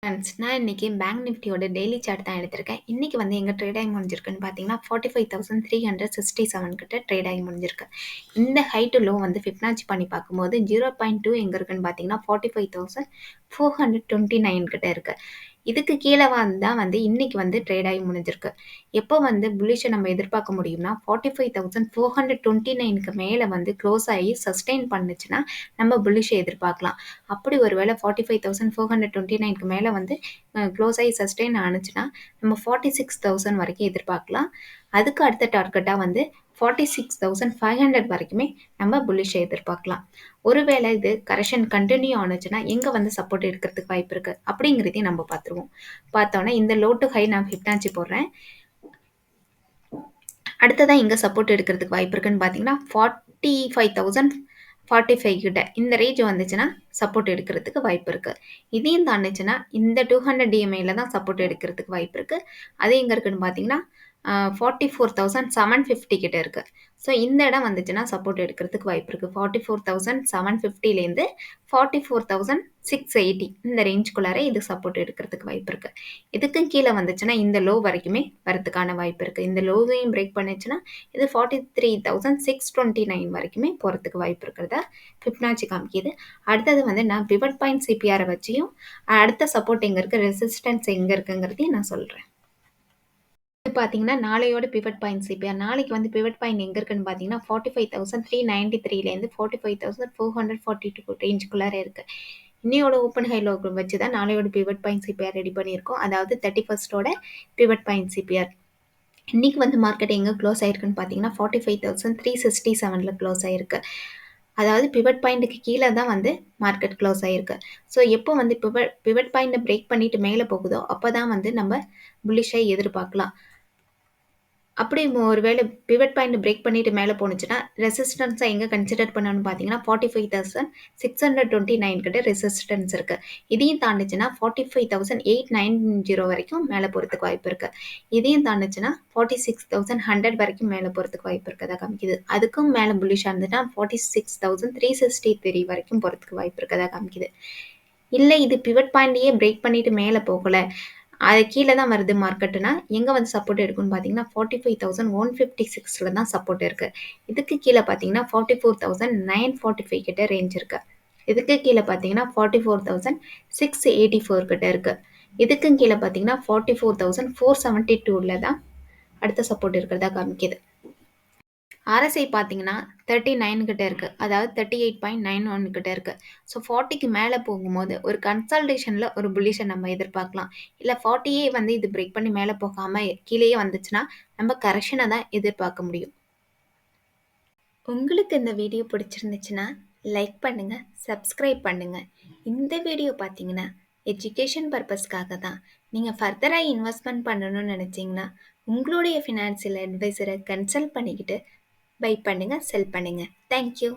Friends, நான் இன்னைக்கு bank நிஃப்டியோட டெய்லி சார்ட் தான் எடுத்திருக்கேன். இன்னைக்கு வந்து எங்க ட்ரேட் ஆகி முடிஞ்சிருக்குன்னு பார்த்தீங்கன்னா, 45,367 கிட்ட ட்ரேட் ஆகி முடிஞ்சிருக்கு. இந்த ஹை டு லோ வந்து ஃபிப்னாச்சி பண்ணி பார்க்கும்போது 0.2 எங்க இருக்குன்னு பார்த்தீங்கன்னா, 45,429 கிட்ட இருக்கு. இதுக்கு கீழே தான் வந்து இன்னைக்கு வந்து ட்ரேட் ஆகி முடிஞ்சிருக்கு. எப்போ வந்து புல்லிஷை நம்ம எதிர்பார்க்க முடியும்னா, 45,429க்கு மேலே வந்து க்ளோஸ் ஆகி சஸ்டெயின் பண்ணுச்சுன்னா நம்ம புல்லிஷை எதிர்பார்க்கலாம். அப்படி ஒருவேளை 45,429க்கு மேலே வந்து க்ளோஸ் ஆகி சஸ்டெயின் ஆனுச்சுன்னா நம்ம 46,000 வரைக்கும் எதிர்பார்க்கலாம். அதுக்கு அடுத்த டார்கெட்டாக வந்து 46,500 வரைக்குமே நம்ம புல்லிஷை எதிர்பார்க்கலாம். ஒருவேளை இது கரெக்ஷன் கண்டினியூ ஆனுச்சுன்னா எங்கே வந்து சப்போர்ட் எடுக்கிறதுக்கு வாய்ப்பு இருக்குது அப்படிங்கிறதையும் நம்ம பார்த்துருவோம். பார்த்தோன்னா இந்த லோ டு ஹை நான் ஃபிப்னாச்சி போடுறேன். அடுத்ததான் எங்கே சப்போர்ட் எடுக்கிறதுக்கு வாய்ப்பு இருக்குன்னு பார்த்தீங்கன்னா 45,045 கிட்ட இந்த ரேஞ்ச் வந்துச்சுன்னா சப்போர்ட் எடுக்கிறதுக்கு வாய்ப்பு இருக்குது. இதையும் தாண்டுச்சுன்னா இந்த 200 DMAல தான் சப்போர்ட் எடுக்கிறதுக்கு வாய்ப்பு இருக்குது. அது எங்கே இருக்குன்னு பார்த்தீங்கன்னா 44,750 கிட்ட இருக்குது. ஸோ இந்த இடம் வந்துச்சுன்னா சப்போர்ட் எடுக்கிறதுக்கு வாய்ப்பு இருக்குது. 44,750லேருந்து 44,680 இந்த ரேஞ்சுக்குள்ளார இது சப்போர்ட் எடுக்கிறதுக்கு வாய்ப்பு இருக்குது. இதுக்கும் கீழே வந்துச்சுன்னா இந்த லோ வரைக்குமே வரதுக்கான வாய்ப்பு இருக்குது. இந்த லோவையும் பிரேக் பண்ணுச்சுன்னா இது 43,629 வரைக்குமே போகிறதுக்கு வாய்ப்பு இருக்கிறதா ஃபிப்னாச்சி காமிக்குது. அடுத்தது வந்து நான் பிவட் பாயிண்ட் சிபிஆரை வச்சியும் அடுத்த சப்போர்ட் எங்கே இருக்குது, ரெசிஸ்டன்ஸ் எங்கே இருக்குங்கிறதையும் நான் சொல்கிறேன். இது பார்த்தீங்கன்னா நாளையோட பிவட் பாயிண்ட் சிபிஆர். நாளைக்கு வந்து பிவட் பாயிண்ட் எங்கே இருக்குன்னு பார்த்தீங்கன்னா 45,393லேருந்து 45,442 ரேஞ்சுக்குள்ளார இருக்குது. இன்னையோட ஓப்பன் ஹை லோ வச்சு தான் நாளையோட பிவட் பாயிண்ட் சிபிஆர் ரெடி பண்ணியிருக்கோம். அதாவது 31st பிவட் பாயிண்ட் சிபிஆர். இன்னைக்கு வந்து மார்க்கெட் எங்கே க்ளோஸ் ஆயிருக்குன்னு பார்த்தீங்கன்னா 45,367 க்ளோஸ் ஆயிருக்கு. அதாவது பிவட் பாயிண்ட்டுக்கு கீழே தான் வந்து மார்க்கெட் க்ளோஸ் ஆயிருக்கு. ஸோ எப்போ வந்து பிவட் பாயிண்ட்டை பிரேக் பண்ணிட்டு மேலே போகுதோ அப்போ தான் வந்து நம்ம புல்லிஷை எதிர்பார்க்கலாம். அப்படி ஒருவேளை பிவட் பாயிண்ட் பிரேக் பண்ணிட்டு மேலே போணுச்சுன்னா ரெசிஸ்டன்ஸை எங்கே கன்சிடர் பண்ணணும்னு பார்த்தீங்கன்னா 45,629 கிட்ட ரெசிஸ்டன்ஸ் இருக்குது. இதையும் தாண்டுச்சுன்னா 45,890 வரைக்கும் மேலே போகிறதுக்கு வாய்ப்பு இருக்குது. இதையும் தாண்டுச்சுன்னா 46,100 வரைக்கும் மேலே போகிறதுக்கு வாய்ப்பு இருக்கதா காமிக்குது. அதுக்கும் மேலே புல்லிஷாக இருந்துச்சுன்னா 46,363 வரைக்கும் போகிறதுக்கு வாய்ப்பு இருக்கதா காமிக்குது. இல்லை இது பிவட் பாயிண்ட்டையே பிரேக் பண்ணிட்டு மேலே போகலை, அது கீழே தான் வருது மார்க்கெட்டுனா எங்கே வந்து சப்போர்ட் இருக்குன்னு பார்த்தீங்கன்னா 45,156 தான் சப்போர்ட் இருக்குது. இதுக்கு கீழே பார்த்தீங்கன்னா 44,945 கிட்ட ரேஞ்ச் இருக்குது. இதுக்கு கீழே பார்த்தீங்கன்னா 44,684 கிட்ட இருக்குது. இதுக்கும் கீழே பார்த்தீங்கன்னா 44,472 தான் அடுத்த சப்போர்ட் இருக்கிறதா காமிக்குது. RSI பார்த்தீங்கன்னா 39 கிட்ட இருக்குது, அதாவது 38.91 கிட்ட இருக்குது. ஸோ 40க்கு மேலே போகும்போது ஒரு கன்சல்டேஷனில் ஒரு புல்லிஷை நம்ம எதிர்பார்க்கலாம். இல்லை 40யே வந்து இது பிரேக் பண்ணி மேலே போகாமல் கீழேயே வந்துச்சுன்னா நம்ம கரெக்ஷனை தான் எதிர்பார்க்க முடியும். உங்களுக்கு இந்த வீடியோ பிடிச்சிருந்துச்சுன்னா லைக் பண்ணுங்கள், சப்ஸ்கிரைப் பண்ணுங்கள். இந்த வீடியோ பார்த்தீங்கன்னா எஜுகேஷன் பர்பஸ்க்காக தான். நீங்கள் ஃபர்தராக இன்வெஸ்ட்மெண்ட் பண்ணணும்னு நினச்சிங்கன்னா உங்களுடைய ஃபினான்சியல் அட்வைசரை கன்சல்ட் பண்ணிக்கிட்டு பை பண்ணுங்கள், செல் பண்ணுங்கள். தேங்க்யூ.